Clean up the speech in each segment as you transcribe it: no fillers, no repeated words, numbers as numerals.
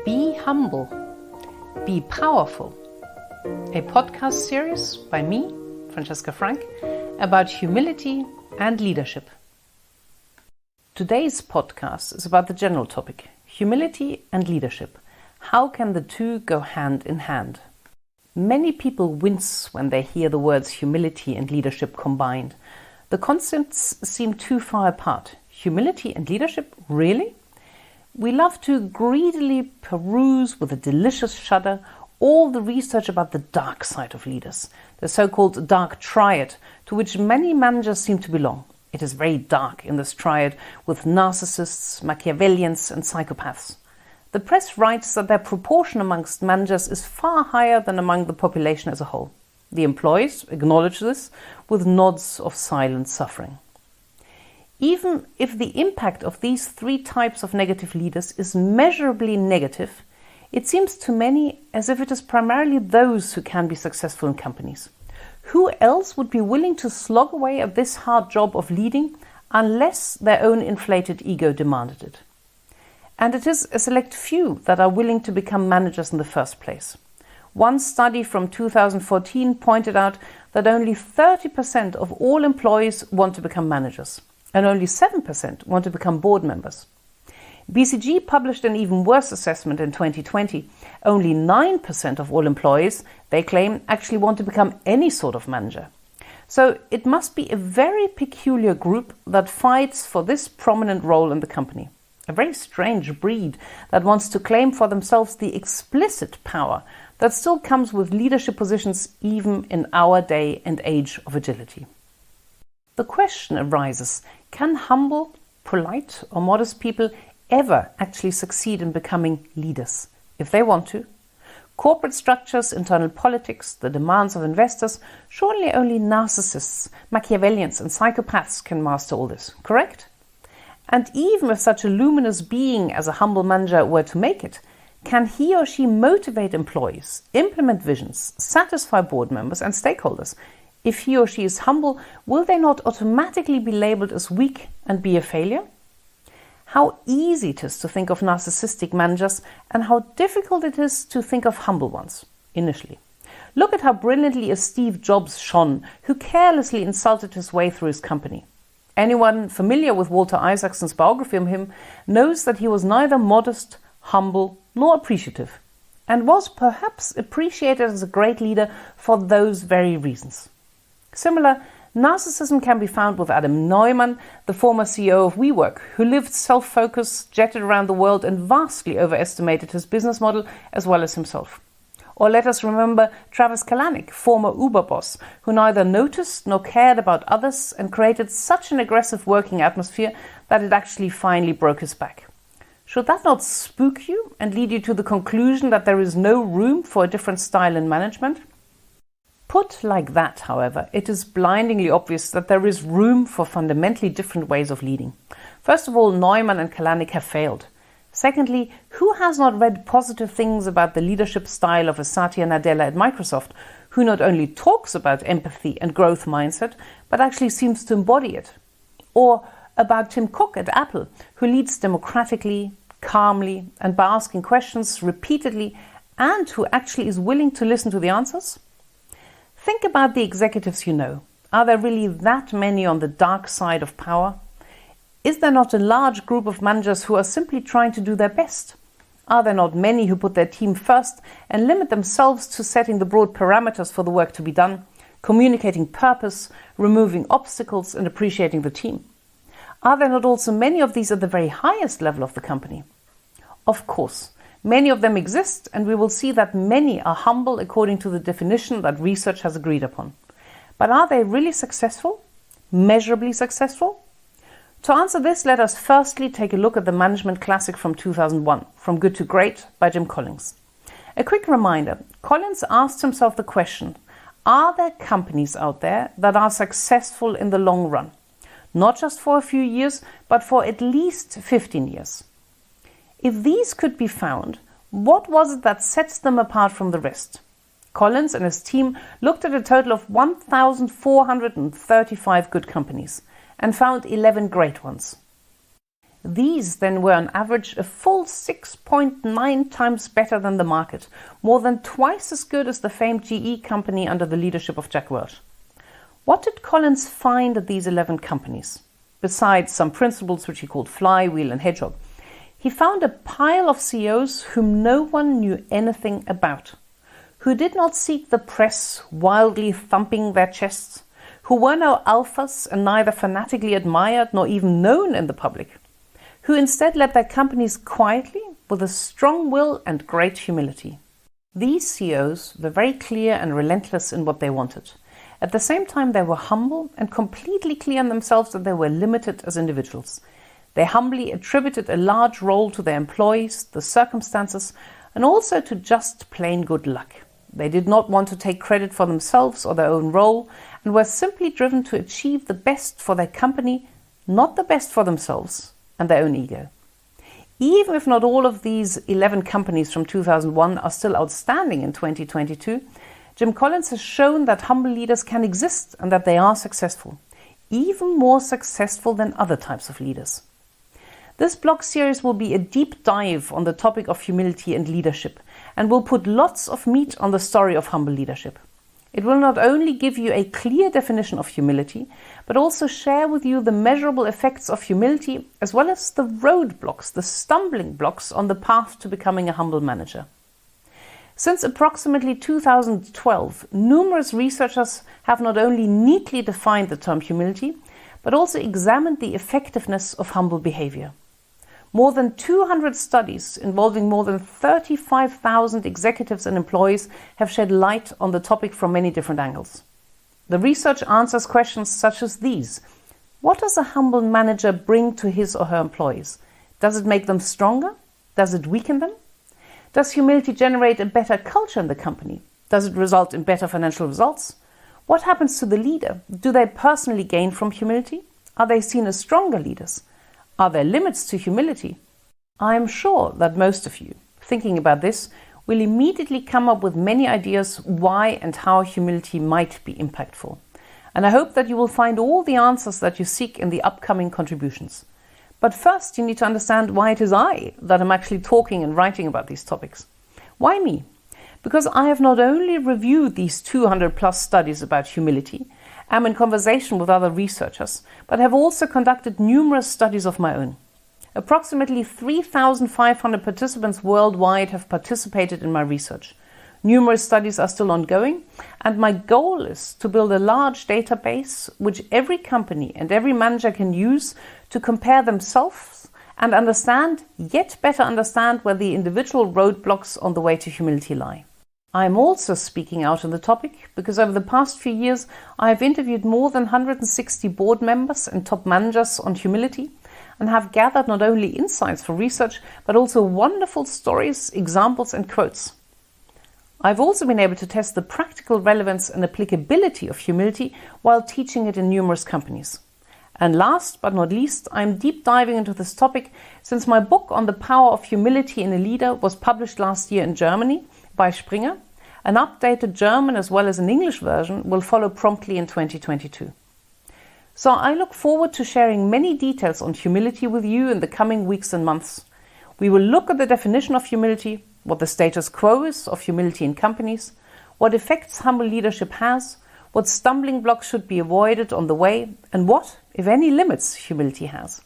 Be Humble, Be Powerful, a podcast series by me, Franziska Frank, about humility and leadership. Today's podcast is about the general topic, humility and leadership. How can the two go hand in hand? Many people wince when they hear the words humility and leadership combined. The concepts seem too far apart. Humility and leadership, really? We love to greedily peruse with a delicious shudder all the research about the dark side of leaders, the so-called dark triad, to which many managers seem to belong. It is very dark in this triad with narcissists, Machiavellians and psychopaths. The press writes that their proportion amongst managers is far higher than among the population as a whole. The employees acknowledge this with nods of silent suffering. Even if the impact of these three types of negative leaders is measurably negative, it seems to many as if it is primarily those who can be successful in companies. Who else would be willing to slog away at this hard job of leading unless their own inflated ego demanded it? And it is a select few that are willing to become managers in the first place. One study from 2014 pointed out that only 30% of all employees want to become managers, and only 7% want to become board members. BCG published an even worse assessment in 2020. Only 9% of all employees, they claim, actually want to become any sort of manager. So it must be a very peculiar group that fights for this prominent role in the company. A very strange breed that wants to claim for themselves the explicit power that still comes with leadership positions even in our day and age of agility. The question arises, can humble, polite or modest people ever actually succeed in becoming leaders? If they want to. Corporate structures, internal politics, the demands of investors, surely only narcissists, Machiavellians and psychopaths can master all this, correct? And even if such a luminous being as a humble manager were to make it, can he or she motivate employees, implement visions, satisfy board members and stakeholders? If he or she is humble, will they not automatically be labeled as weak and be a failure? How easy it is to think of narcissistic managers and how difficult it is to think of humble ones, initially. Look at how brilliantly a Steve Jobs shone, who carelessly insulted his way through his company. Anyone familiar with Walter Isaacson's biography of him knows that he was neither modest, humble, nor appreciative, and was perhaps appreciated as a great leader for those very reasons. Similar narcissism can be found with Adam Neumann, the former CEO of WeWork, who lived self-focused, jetted around the world and vastly overestimated his business model as well as himself. Or let us remember Travis Kalanick, former Uber boss, who neither noticed nor cared about others and created such an aggressive working atmosphere that it actually finally broke his back. Should that not spook you and lead you to the conclusion that there is no room for a different style in management? Put like that, however, it is blindingly obvious that there is room for fundamentally different ways of leading. First of all, Neumann and Kalanick have failed. Secondly, who has not read positive things about the leadership style of a Satya Nadella at Microsoft, who not only talks about empathy and growth mindset, but actually seems to embody it? Or about Tim Cook at Apple, who leads democratically, calmly, and by asking questions repeatedly, and who actually is willing to listen to the answers? Think about the executives you know. Are there really that many on the dark side of power? Is there not a large group of managers who are simply trying to do their best? Are there not many who put their team first and limit themselves to setting the broad parameters for the work to be done, communicating purpose, removing obstacles and appreciating the team? Are there not also many of these at the very highest level of the company? Of course. Many of them exist, and we will see that many are humble according to the definition that research has agreed upon. But are they really successful? Measurably successful? To answer this, let us firstly take a look at the management classic from 2001, From Good to Great by Jim Collins. A quick reminder, Collins asked himself the question, are there companies out there that are successful in the long run? Not just for a few years, but for at least 15 years. If these could be found, what was it that sets them apart from the rest? Collins and his team looked at a total of 1,435 good companies and found 11 great ones. These then were on average a full 6.9 times better than the market, more than twice as good as the famed GE company under the leadership of Jack Welch. What did Collins find at these 11 companies? Besides some principles which he called flywheel and hedgehog, he found a pile of CEOs whom no one knew anything about, who did not seek the press wildly thumping their chests, who were no alphas and neither fanatically admired nor even known in the public, who instead led their companies quietly with a strong will and great humility. These CEOs were very clear and relentless in what they wanted. At the same time, they were humble and completely clear in themselves that they were limited as individuals. They humbly attributed a large role to their employees, the circumstances, and also to just plain good luck. They did not want to take credit for themselves or their own role, and were simply driven to achieve the best for their company, not the best for themselves and their own ego. Even if not all of these 11 companies from 2001 are still outstanding in 2022, Jim Collins has shown that humble leaders can exist and that they are successful, even more successful than other types of leaders. This blog series will be a deep dive on the topic of humility and leadership, and will put lots of meat on the story of humble leadership. It will not only give you a clear definition of humility, but also share with you the measurable effects of humility, as well as the roadblocks, the stumbling blocks on the path to becoming a humble manager. Since approximately 2012, numerous researchers have not only neatly defined the term humility, but also examined the effectiveness of humble behavior. More than 200 studies involving more than 35,000 executives and employees have shed light on the topic from many different angles. The research answers questions such as these. What does a humble manager bring to his or her employees? Does it make them stronger? Does it weaken them? Does humility generate a better culture in the company? Does it result in better financial results? What happens to the leader? Do they personally gain from humility? Are they seen as stronger leaders? Are there limits to humility? I am sure that most of you, thinking about this, will immediately come up with many ideas why and how humility might be impactful. And I hope that you will find all the answers that you seek in the upcoming contributions. But first, you need to understand why it is I that am actually talking and writing about these topics. Why me? Because I have not only reviewed these 200 plus studies about humility, am in conversation with other researchers, but have also conducted numerous studies of my own. Approximately 3,500 participants worldwide have participated in my research. Numerous studies are still ongoing, and my goal is to build a large database which every company and every manager can use to compare themselves and understand, yet better understand, where the individual roadblocks on the way to humility lie. I am also speaking out on the topic because over the past few years I have interviewed more than 160 board members and top managers on humility, and have gathered not only insights for research but also wonderful stories, examples and quotes. I've also been able to test the practical relevance and applicability of humility while teaching it in numerous companies. And last but not least, I'm deep diving into this topic since my book on the power of humility in a leader was published last year in Germany by Springer. An updated German as well as an English version will follow promptly in 2022. So I look forward to sharing many details on humility with you in the coming weeks and months. We will look at the definition of humility, what the status quo is of humility in companies, what effects humble leadership has, what stumbling blocks should be avoided on the way, and what, if any, limits humility has.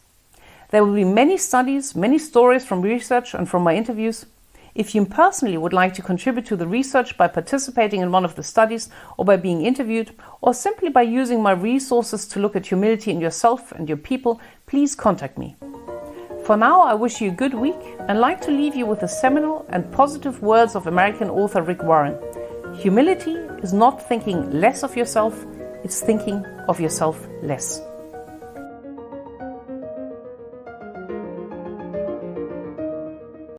There will be many studies, many stories from research and from my interviews. If you personally would like to contribute to the research by participating in one of the studies or by being interviewed, or simply by using my resources to look at humility in yourself and your people, please contact me. For now, I wish you a good week and like to leave you with the seminal and positive words of American author Rick Warren. Humility is not thinking less of yourself, it's thinking of yourself less.